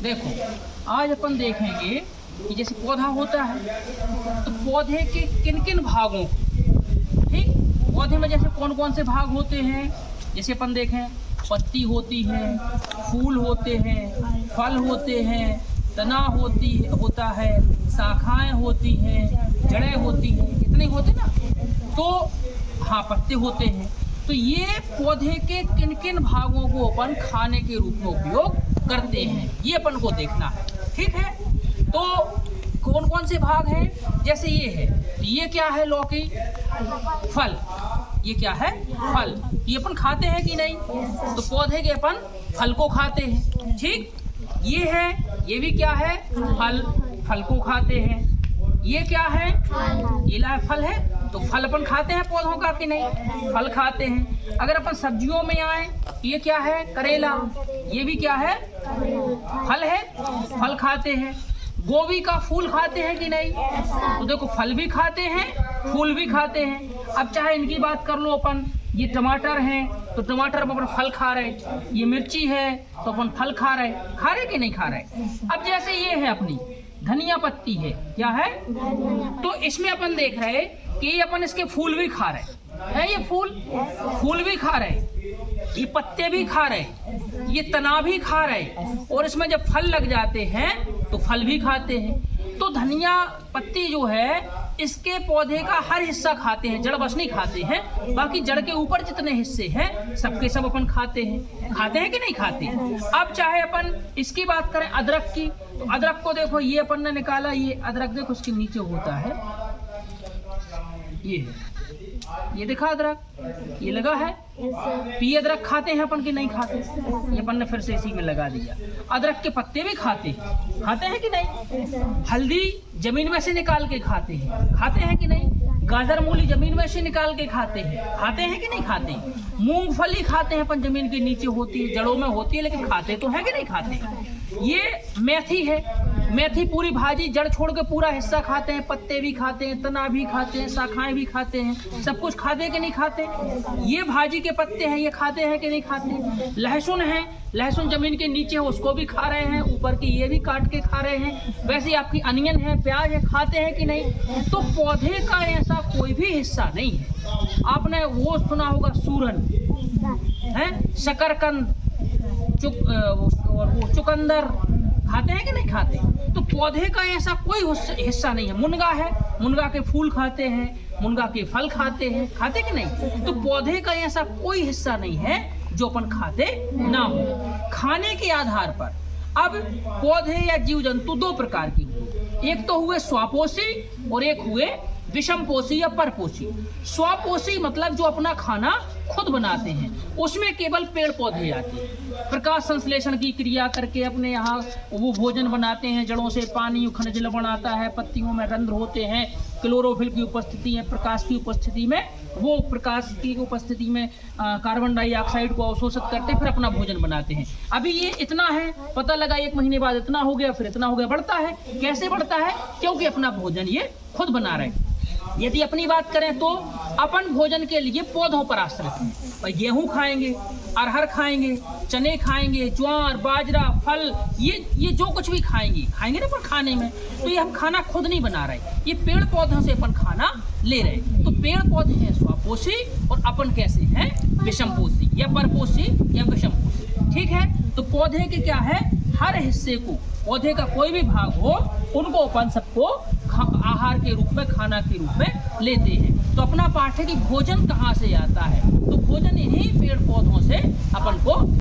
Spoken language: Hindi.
देखो आज अपन देखेंगे कि जैसे पौधा होता है तो पौधे के किन किन भागों को, ठीक, पौधे में जैसे कौन कौन से भाग होते हैं। जैसे अपन देखें पत्ती होती है, फूल होते हैं, फल होते हैं, तना होता है, शाखाएं होती हैं, जड़ें होती हैं, इतने होते ना। तो हाँ, पत्ते होते हैं। तो ये पौधे के किन किन भागों को अपन खाने के रूप में उपयोग करते हैं, ये अपन को देखना है, ठीक है। तो कौन कौन से भाग हैं, जैसे ये है, ये क्या है, लौकी, फल, ये क्या है, फल, ये अपन खाते हैं कि नहीं। तो पौधे के अपन फल को खाते हैं, ठीक। ये है, ये भी क्या है, फल, फल को खाते हैं। ये क्या है, केला फल है, तो फल अपन खाते हैं पौधों का कि नहीं, फल खाते हैं। अगर अपन सब्जियों में आए, ये क्या है, करेला, ये भी क्या है, फल है, फल खाते हैं। गोभी का फूल खाते हैं कि नहीं, तो देखो फल भी खाते हैं, फूल भी खाते हैं। अब चाहे इनकी बात कर लो अपन, ये टमाटर हैं तो टमाटर में अपन फल खा रहे, ये मिर्ची है तो अपन फल खा रहे कि नहीं खा रहे। अब जैसे ये है अपनी धनिया पत्ती है, क्या है, तो इसमें अपन देख रहे कि अपन इसके फूल भी खा रहे हैं, ये फूल भी खा रहे, ये पत्ते भी खा रहे, ये तना भी खा रहे, और इसमें जब फल लग जाते हैं तो फल भी खाते हैं। तो धनिया पत्ती जो है इसके पौधे का हर हिस्सा खाते हैं, जड़ बस नहीं खाते हैं, बाकी जड़ के ऊपर जितने हिस्से हैं सबके सब अपन खाते हैं कि नहीं खाते। अब चाहे अपन इसकी बात करें अदरक की, तो अदरक को देखो, ये अपन ने निकाला, ये अदरक देखो उसके नीचे होता है, ये देखा अदरक, ये लगा है। तो ये अदरक खाते हैं अपन कि नहीं खाते, ये अपन ने फिर से इसी में लगा दिया। अदरक के पत्ते भी खाते हैं कि नहीं। हल्दी जमीन में से निकाल के खाते हैं कि नहीं। गाजर मूली जमीन में से निकाल के खाते हैं कि नहीं खाते। मूंगफली खाते हैं अपन, जमीन के नीचे होती है, जड़ों में होती है, लेकिन खाते तो है कि नहीं खाते। ये मेथी है, मेथी पूरी भाजी जड़ छोड़ के पूरा हिस्सा खाते हैं, पत्ते भी खाते हैं, तना भी खाते हैं, शाखाएं भी खाते हैं, सब कुछ खाते हैं कि नहीं खाते। ये भाजी के पत्ते हैं, ये खाते हैं कि नहीं खाते। लहसुन है, लहसुन जमीन के नीचे है उसको भी खा रहे हैं, ऊपर की ये भी काट के खा रहे हैं। वैसे आपकी अनियन है, प्याज है, खाते हैं कि नहीं। तो पौधे का ऐसा कोई भी हिस्सा नहीं है। आपने वो सुना होगा सूरन है, शकरकंद, वो चुकंदर, खाते हैं कि नहीं खाते। तो पौधे का ऐसा कोई हिस्सा नहीं है। मुनगा है, मुनगा के फूल खाते हैं, मुनगा के फल खाते कि नहीं। तो पौधे का ऐसा कोई हिस्सा नहीं है जो अपन खाते ना हो। खाने के आधार पर अब पौधे या जीव जंतु दो प्रकार की हुए, एक तो हुए स्वापोषी और एक हुए विषमपोषी या परपोषी। स्वपोषी मतलब जो अपना खाना खुद बनाते हैं, उसमें केवल पेड़ पौधे आते हैं, प्रकाश संश्लेषण की क्रिया करके अपने यहाँ वो भोजन बनाते हैं। जड़ों से पानी खनिज लवण आता है, पत्तियों में रंध्र होते हैं, क्लोरोफिल की उपस्थिति है, प्रकाश की उपस्थिति में, वो प्रकाश की उपस्थिति में कार्बन डाइऑक्साइड को अवशोषित करते फिर अपना भोजन बनाते हैं। अभी ये इतना है, पता लगा 1 महीने बाद इतना हो गया, फिर इतना हो गया, बढ़ता है। कैसे बढ़ता है, क्योंकि अपना भोजन ये खुद बना रहे हैं। यदि अपनी बात करें तो अपन भोजन के लिए पौधों पर आश्रित हैं। गेहूं खाएंगे, अरहर खाएंगे, चने खाएंगे, ज्वार, बाजरा, फल, ये जो कुछ भी खाएंगे ना पर खाने में, तो ये हम खाना खुद नहीं बना रहे, ये पेड़ पौधों से अपन खाना ले रहे। तो पेड़ पौधे हैं स्वपोषी और अपन कैसे हैं, विषमपोषी या परपोषी या विषमपोषी, ठीक है। तो पौधे के क्या है, हर हिस्से को, पौधे का कोई भी भाग हो, उनको अपन सबको आहार के रूप में, खाना के रूप में लेते हैं। तो अपना पाठ है कि भोजन कहाँ से आता है, तो भोजन इन्हीं पेड़ पौधों से अपन को